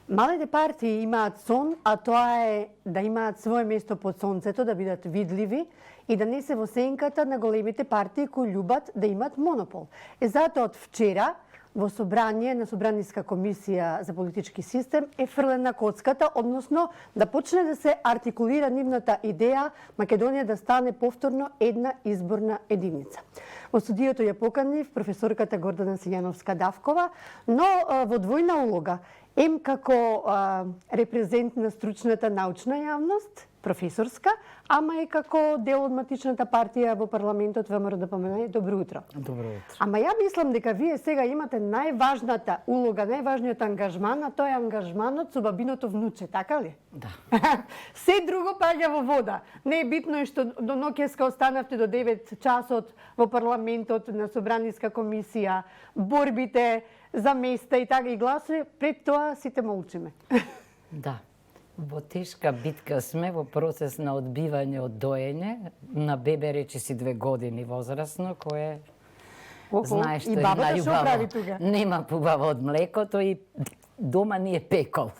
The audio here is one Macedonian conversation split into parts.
Малите партии имаат сон, а тоа е да имаат свое место под сонцето, да бидат видливи и да не се во сенката на големите партии кои љубат да имат монопол. Затоа од вчера во собрание на Собраниска комисија за политички систем е фрлена коцката, односно да почне да се артикулира нивната идеја Македонија да стане повторно една изборна единица. Во студиото ја поканив професорката Гордана Сињановска-Давкова, но во двојна улога. Ем како репрезент на стручната научна јавност, професорска, ама и како дел од матичната партија во парламентот ВМРО ДПМН. Добро утро. Добро утро. Ама ја мислам дека вие сега имате најважната улога, најважниот ангажман, а тоа е ангажманот со бабиното внуче, така ли? Да. Се друго паѓа во вода. Не е битно што до ноќеска останавте до 9 часот во парламентот на Собраниска комисија, борбите за места и така и гласови, пред тоа сите молчиме. Да. Во тешка битка сме во процес на одбивање од доење на бебе речиси 2 години возрасно, кое знаеш што и е бабата што прави најубаво. тука? Нема побаво од млекото и дома ни е пекол.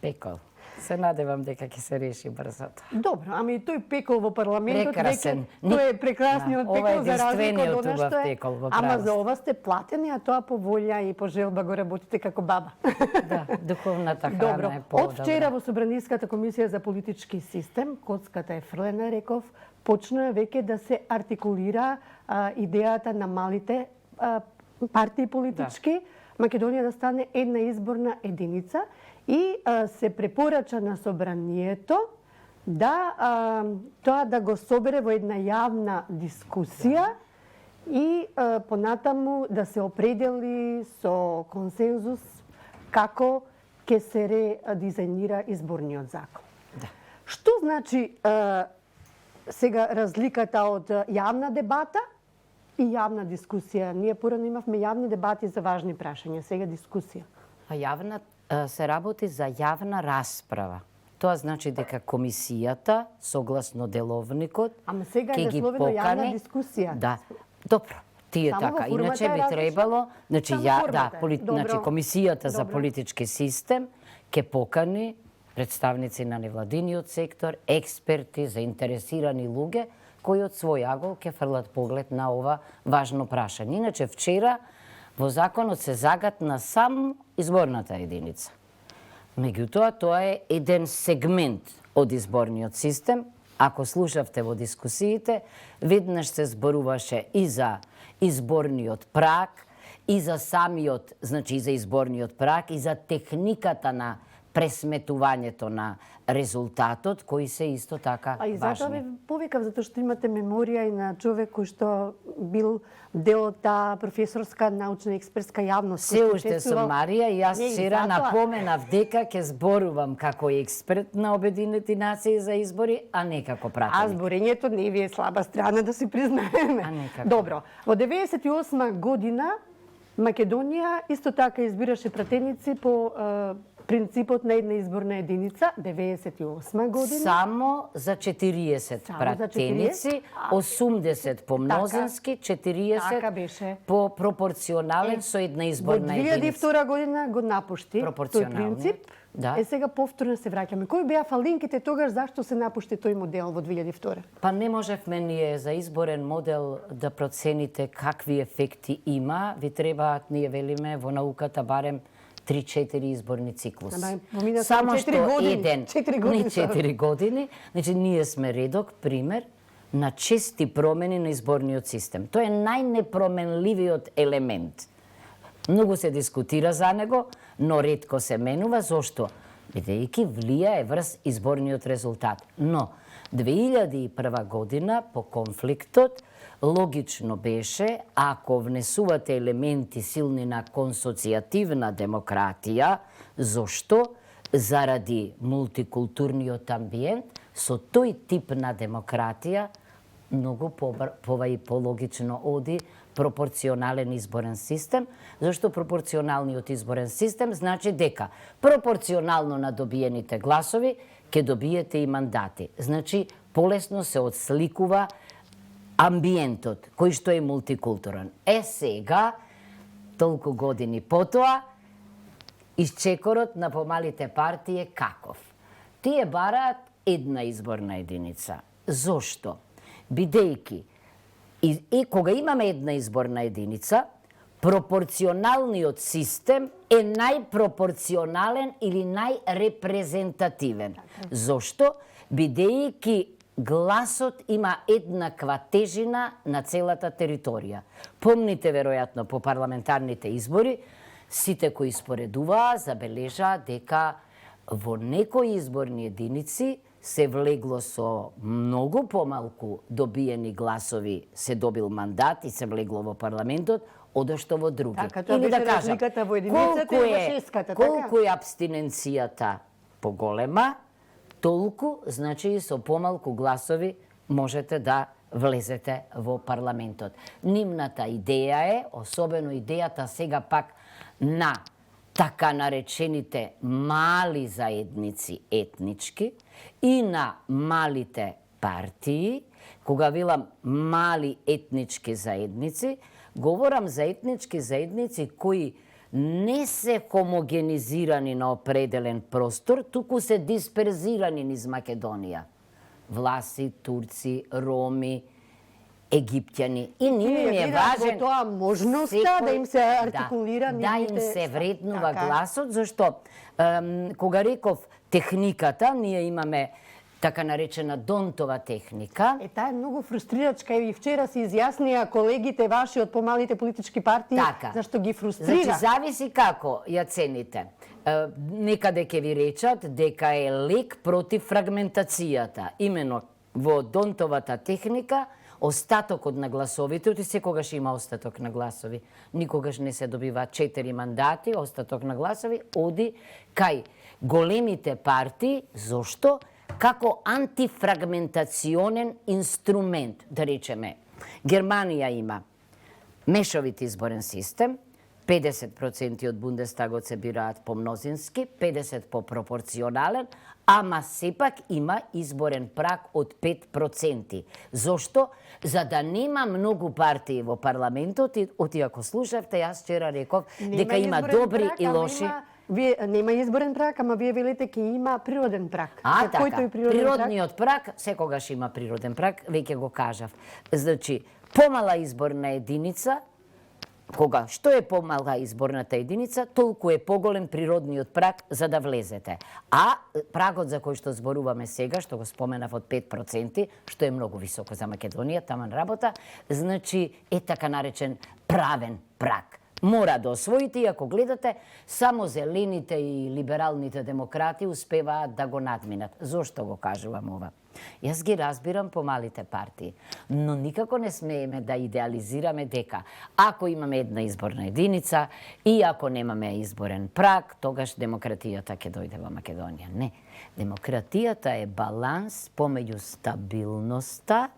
Пекол. Се надевам дека ќе се реши брзото. Добро, ами и тој пекол во парламентот Прекрасен. веќе тој е прекрасниот Да, ова е пекол за разлика од она што е. пекол во Ама правост. за ова сте платени, а тоа по волја и по желба го работите како баба. Да, духовната храна Добро, е подобра. од вчера во Собраниската комисија за политички систем, коцката е фрлена, реков, почна веќе да се артикулира идејата на малите партии политички, Македонија да стане една изборна единица и се препорача на собранието да тоа да го собере во една јавна дискусија и понатаму да се определи со консензус како ќе се редизајнира изборниот закон. Да. Што значи сега разликата од јавна дебата и јавна дискусија? Ние порано имавме јавни дебати за важни прашања, сега дискусија. А јавна се работи за јавна расправа. Тоа значи дека комисијата, согласно деловникот, Ама сега ќе е ги насловено јавна покани. дискусија. Да. Добро. Тие Само во така. формата Иначе е би различна. требало, значи Само ја, формата да, е. Добро. значи комисијата за Добро. политички систем ќе покани представници на невладиниот сектор, експерти, заинтересирани луѓе кои од свој агол ќе фрлат поглед на ова важно прашање. Иначе вчера во законот се загатна сам изборната единица. Меѓутоа, тоа е еден сегмент од изборниот систем. Ако слушавте во дискусиите, веднаш се зборуваше и за изборниот праг, и за самиот, значи и за изборниот праг, и за техниката на пресметувањето на резултатот, кои се исто така А и затоа важни. ве повикав, затоа што имате меморија и на човек кој што бил дел од таа професорска научна експертска јавност. Се уште сум Марија и јас Не, и вчера затоа- напоменав дека ќе зборувам како експерт на Обединети нации за избори, а не како А пратеник. зборењето не ви е слаба страна, да си признаеме. А некако. Добро, во 98 година Македонија исто така избираше пратеници по принципот на една изборна единица, 98 година. Само за 40 Само за 40? пратеници, 80 по мнозински, 40 Така беше. по пропорционален со една Во изборна единица. 2002 година го напушти тој Пропорционалниот, принцип. да. Е сега повторно се враќаме. Кои беа фалинките тогаш, зашто се напушти тој модел во 2002? Па не можевме ние за изборен модел да процените какви ефекти има. Ви требаат, ние велиме, во науката барем 3-4 изборни циклуси. Ама, помина Само 4 што години. еден, 4 години не само. 4 години, значи ние сме редок пример на чести промени на изборниот систем. Тој е најнепроменливиот елемент. Многу се дискутира за него, но ретко се менува. Зошто? Бидејќи влијае врз изборниот резултат. Но 2001 година по конфликтот логично беше, ако внесувате елементи силни на консоцијативна демократија, зошто? Заради мултикултурниот амбиент, со тој тип на демократија многу пологично оди пропорционален изборен систем, зашто пропорционалниот изборен систем значи дека пропорционално на добиените гласови ќе добиете и мандати. Значи, полесно се отсликува амбиентот, кој што е мултикултурен. Е сега, толку години потоа, Исчекорот на помалите партии е каков? Тие бараат една изборна единица. Зошто? Бидејќи и кога имаме една изборна единица, пропорционалниот систем е најпропорционален или најрепрезентативен. Зошто? Бидејќи гласот има еднаква тежина на целата територија. Помните веројатно по парламентарните избори, сите кои споредуваа забележаа дека во некои изборни единици се влегло со многу помалку добиени гласови, се добил мандат и се влегло во парламентот, одошто во други. Така, тоа беше разликата во единицата и во шеската, така? Колку е абстиненцијата поголема, толку, значи со помалку гласови можете да влезете во парламентот. Нивната идеја е, особено идејата сега пак на така наречените мали заедници етнички и на малите партии. Кога велам мали етнички заедници, говорам за етнички заедници кои не се хомогенизирани на определен простор, туку се дисперзирани низ Македонија. Власи, турци, роми, египтјани. И ними е важен тоа можноста да им се артикулира да им нивните... се вреднува Така. гласот, зашто кога реков техниката, ние имаме така наречена Донтова техника. Таа е многу фрустрирачка и вчера се изјаснија колегите ваши од помалите политички партии Така. зашто ги фрустрира. Значи, зависи како ја цените. Некаде ќе ви речат дека е лек против фрагментацијата. Имено во Донтовата техника, остатокот на гласовите, оти секогаш има остаток на гласови. Никогаш не се добива 4 мандати, остаток на гласови, оди кај големите партии. Зошто? Како антифрагментационен инструмент. Да речеме, Германија има мешовит изборен систем, 50% од Бундестагот се бираат по мнозински, 50% по пропорционален, ама сепак има изборен праг од 5%. Зошто? За да нема многу партии во парламентот, и ако слушавте, јас вчера реков дека има добри и лоши. Вие нема изборен праг, ама вие велите ќе има природен праг. Така, Кој тој природниот праг, секогаш има природен праг, веќе го кажав. Значи, помала изборна единица, кога што е помала изборната единица, толку е поголем природниот праг за да влезете. А прагот за кој што зборуваме сега, што го споменав од 5%, што е многу високо за Македонија, таман работа, значи е така наречен правен праг. Мора да освоите, и ако гледате, само зелените и либералните демократи успеваат да го надминат. Зошто го кажувам ова? Јас ги разбирам помалите партии, но никако не смееме да идеализираме дека ако имаме една изборна единица и ако немаме изборен праг, тогаш демократијата ќе дојде во Македонија. Не. Демократијата е баланс помеѓу стабилноста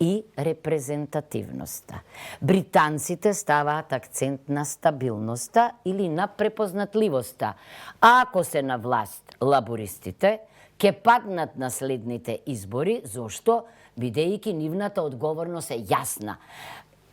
и репрезентативноста. Британците ставаат акцент на стабилноста или на препознатливоста. А ако се на власт лабористите, ќе паднат на следните избори. Зошто? Бидејќи нивната одговорност е јасна.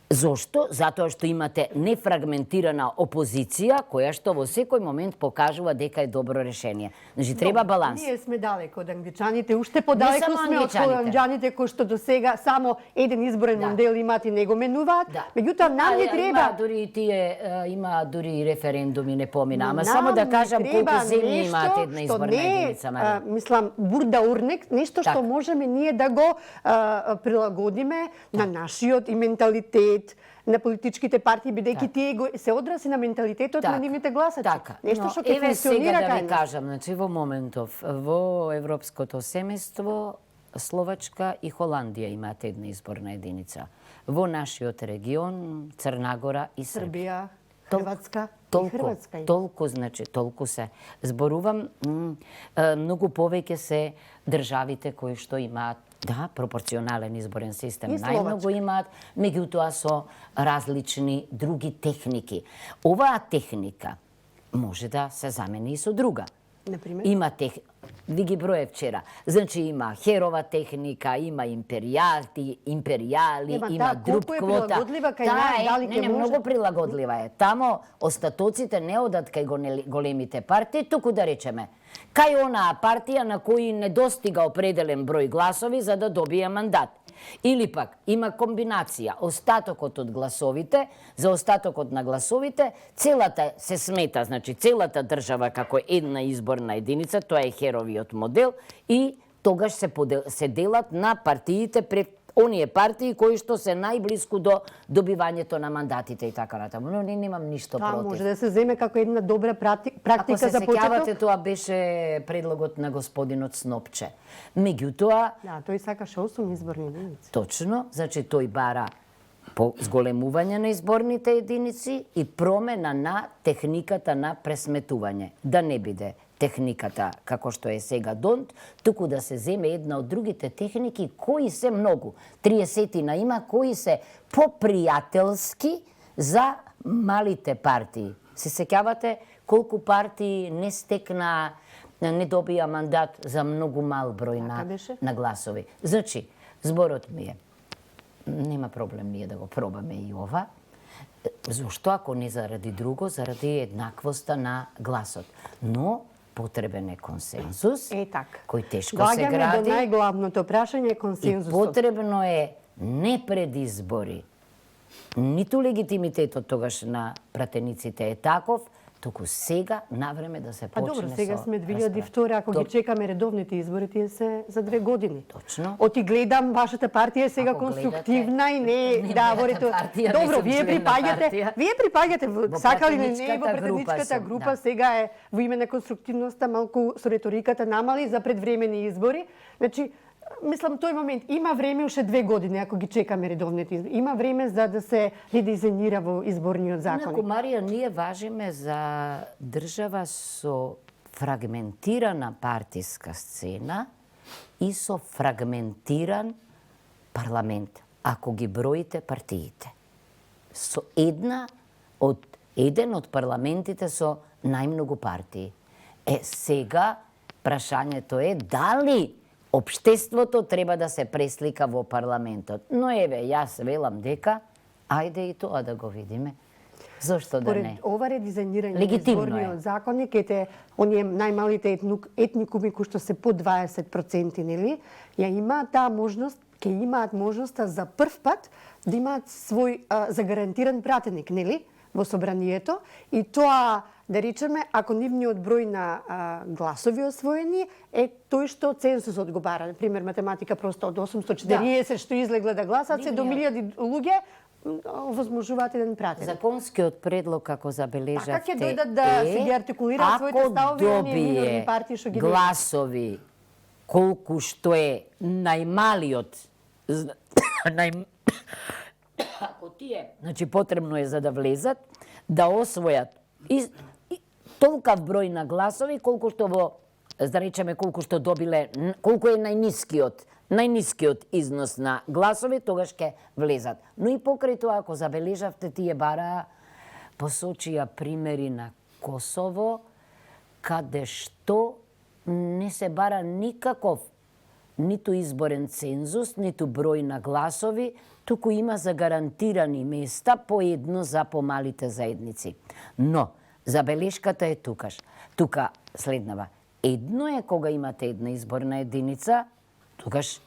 Зошто? Затоа што имате нефрагментирана опозиција која што во секој момент покажува дека е добро решение. Значи треба баланс. Ние сме далеко од англичаните, уште подалеку сме од холанџаните кои што до сега само еден изборен модел имаат и не го менуваат. Меѓутоа нам не треба. Има дури и тие има дури и референдуми не помина, ама само да кажам колку земји имаат една изборна единица. Мислам бурда урнек, нешто што можеме ние да го прилагодиме на нашиот и менталитет на политичките партии, бидејќи тие се одрази на менталитетот на нивните гласачи. Нешто што ќе функционира кај нас. Еве сега да ви кажам, значи во моментов во европското семејство Словачка и Холандија имаат една изборна единица. Во нашиот регион Црна Гора и Србија. Хрватска и Хрватска. Толку се. Зборувам, многу повеќе се државите кои што имаат пропорционален изборен систем. Најмногу имаат, меѓутоа со различни други техники. Оваа техника може да се замени и со друга. Например? ви ги броje вчера. Значи има херова техника, има империјали, има друг колку е квота. прилагодлива кај нас, дали ќе може? Многу прилагодлива е. Тамо остатоците не одат кај големите партии, туку да речеме, кај онаа партија на кој не достига определен број гласови за да добие мандат. Или пак има комбинација, остатокот од гласовите, за остатокот на гласовите, целата се смета, значи целата држава како една изборна единица, тоа е херовиот модел, и тогаш се делат на партиите пред оние партии кои што се најблиску до добивањето на мандатите и така натаму. Но не немам ништо Тоа против. може да се земе како една добра практика Ако се за сеќавате, почеток. тоа беше предлогот на господинот Снопче. Меѓутоа, Да, тој сакаше 8 изборни единици. точно, значи тој бара по зголемување на изборните единици и промена на техниката на пресметување. Да не биде техниката како што е сега Донт, туку да се земе една од другите техники кои се многу. 30 има кои се попријателски за малите партии. Се сеќавате колку партии не стекна, не добија мандат за многу мал број на гласови. Значи, зборот ми е, нема проблем ние да го пробаме и ова. Зошто ако не заради друго, заради еднаквоста на гласот. Но потребен е консензус, така. кој тешко се гради. Доаѓаме до најглавното прашање, консензусот. И потребно е не пред избори, ниту легитимитетот тогаш на пратениците е таков, туку сега навреме да се почне со добро, сега сме 2002, ако ги чекаме редовните избори, тие се за 2 години. Точно. Оти гледам, вашата партија е сега конструктивна и не да ворите. Добро, вие припаѓате, сакали не во пратеничката група, сега е во име на конструктивноста, малку со риториката намали за предвремени избори. Значи, мислам, тој момент има време уште 2 години ако ги чекаме редовните избори. Има време за да се редизајнира во изборниот закон. Инаку, Марија, ние важиме за држава со фрагментирана партиска сцена и со фрагментиран парламент, ако ги броите партиите. Со еден од парламентите со најмногу партии. Сега прашањето е дали општеството треба да се преслика во парламентот. Но еве, јас велам дека, ајде и тоа да го видиме. Зошто да не? Според ова редизајнирање на Легитимно изборниот закон, ете оние најмалите етникуми кои што се по 20%, нели, ја имаат таа можност, ќе имаат можноста за прв пат да имаат свој загарантиран пратеник, нели, во собранието, и тоа, да речеме, ако нивниот број на гласови освоени е тој што цензусот го бара. Например, математика просто од 840 што излегла да гласат, се до 1000 луѓе возможуваат еден пратеник. Законскиот предлог, како забележавте, Така ќе дојдат да се ги артикулираат своите ставови оние минорни партии што ги гласови колку што е најмалиот ако тие, значи потребно е за да влезат, да освојат толкав број на гласови колку што да речеме колку што добиле, колку е најнискиот износ на гласови, тогаш ќе влезат. Но и покрај тоа, ако забележавте, тие бараа посочија примери на Косово, каде што не се бара никаков ниту изборен цензус, ниту број на гласови, туку има загарантирани места по едно за помалите заедници. Но, забелешката е tukаш. Тука следнава. Едно е кога имате една изборна единица, тогаш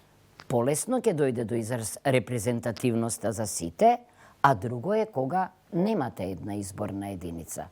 полесно ќе дојде до израз репрезентативноста за сите, а друго е кога немате една изборна единица.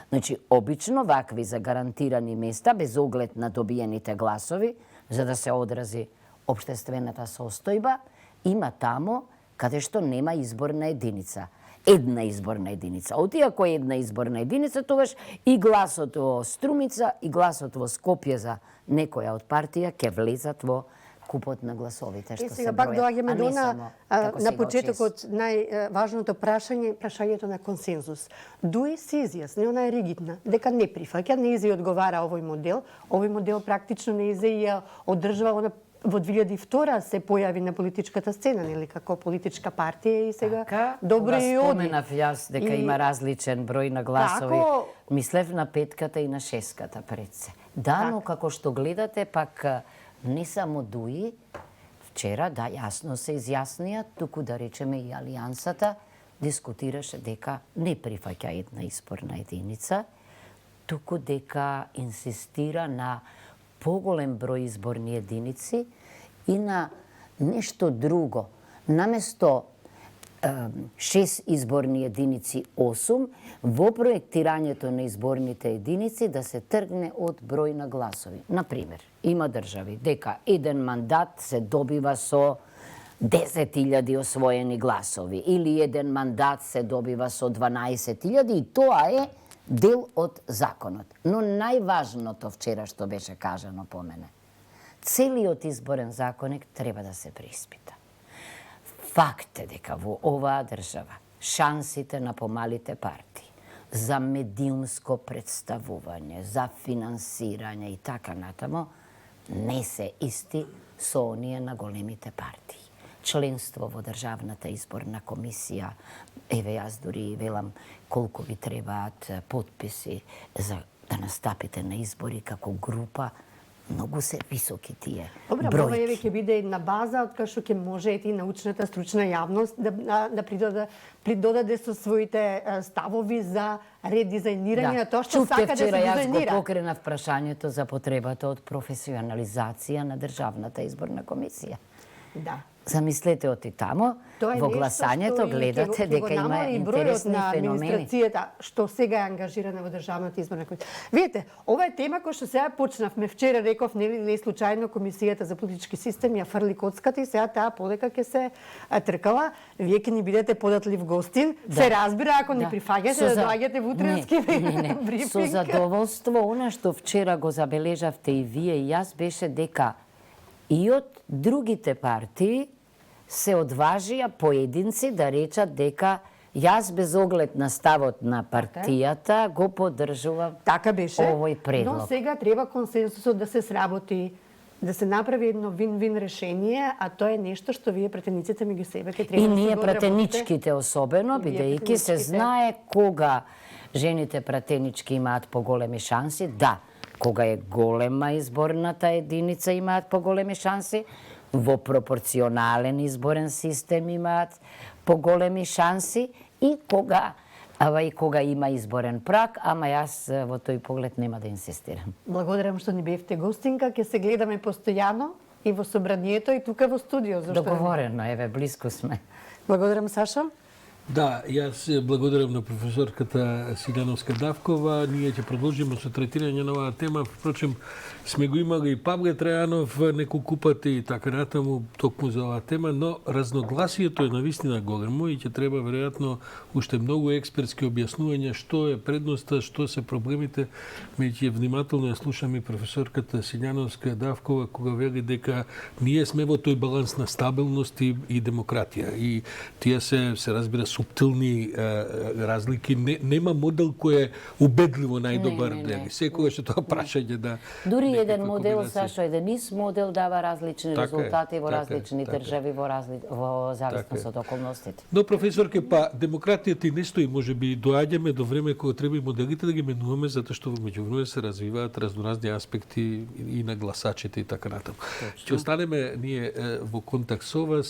Значи, обично вакви загарантирани места, без оглед на добиените гласови, за да се одрази општествената состојба, има тамо каде што нема изборна единица. Една изборна единица. Оти ако е една изборна единица, тогаш и гласот во Струмица и гласот во Скопје за некоја од партија ќе влезат во купот на гласовите што се бројат. Сега пак доаѓаме до на почетокот најважното прашањето на консензус. Дуи се изјасни, она е ригидна, дека не прифаќа, не ја одговара овој модел. Овој модел практично не ја одржува во 2002 се појави на политичката сцена, нели, како политичка партија и сега Така, добро кога и оди. споменав јас дека има различен број на гласови, Тако- мислев на петката и на шеската пред се. Да, но како што гледате, пак не само ДУИ, вчера, да, јасно се изјаснија, туку да речеме и Алијансата, дискутираше дека не прифаќа една изборна единица, туку дека инсистира на поголем број изборни единици и на нешто друго. Наместо 6 изборни единици 8, во проектирањето на изборните единици да се тргне од број на гласови. Например, има држави дека еден мандат се добива со 10.000 освоени гласови или еден мандат се добива со 12.000 и тоа е дел од законот. Но најважното вчера што беше кажано по мене, целиот изборен законник треба да се преиспита. Факт е дека во оваа држава шансите на помалите партии за медиумско представување, за финансирање и така натамо не се исти со оние на големите партии. Членство во Државната изборна комисија, еве јас дури велам колку ви требаат потписи за да настапите на избори како група, многу се високи тие Добра, ова еве бројки. ќе биде една база од кај што ќе може и научната стручна јавност да придодаде со своите ставови за редизајнирање на тоа што Чувте сака да се вчера јас го дизајнира. покренав прашањето за потребата од професионализација на Државната изборна комисија. Да. Замислете оти тамо, Тоа е во нешто гласањето што и гледате ќе го дека има намали бројот интересни на феномени. администрацијата што сега е ангажирана во Државната изборна комисија. Видите, ова е тема која што сега почнавме вчера, реков, не случајно комисијата за политички систем ја фрли коцката и сега таа полека ќе се тркала. Вие ќе ни бидете податлив гостин. Се разбира ако не прифаќате да доаѓате во утренски брифинг. Со задоволство, она што вчера го забележавте и вие и јас беше дека и од другите партии се одважија поединци да речат дека јас без оглед на ставот на партијата го поддржувам Така беше. овој предлог. Но сега треба консенсусот да се сработи, да се направи едно вин-вин решение, а тоа е нешто што вие пратениците меѓу себе ќе треба И да се ние го пратеничките особено, И вие бидејќи се пратеничките. знае кога жените пратенички имаат поголеми шанси, да, кога е голема изборната единица имаат поголеми шанси, во пропорционален изборен систем имаат поголеми шанси и кога има изборен праг, ама јас во тој поглед нема да инсистирам. Благодарам што ни бевте гостинка, ќе се гледаме постојано и во собранието и тука во студио, зашто не? Договорено, еве, близко сме. Благодарам, Сашо. Да, јас благодарам на професорката Силјановска-Давкова. Ние ќе продолжиме со третирање на оваа тема. Впрочем, сме го имали и Павле Трајанов неколку пати и така натаму токму за оваа тема, но разногласието е навистина големо и ќе треба веројатно уште многу експертски објаснувања што е предноста, што се проблемите. Меѓу внимателно ја слушам и професорката Силјановска-Давкова кога вели дека ние сме во тој баланс на стабилност и демократија. И тие се разбира суптилни разлики. Нема модел кој е убедливо најдобар. Не. Секогаш е тоа прашање да Дури некаква еден модел, комбинација. Сашо, еден ист модел дава различни Така е, резултати во така е, различни така е. држави, во зависност Така е. од околностите. Но професорке, па демократијата и не стои, можеби доаѓаме до време кога треба и моделите да ги менуваме затоа што во меѓувреме се развиваат разноразни аспекти и на гласачите и така натаму. Ќе останеме ние во контакт со вас.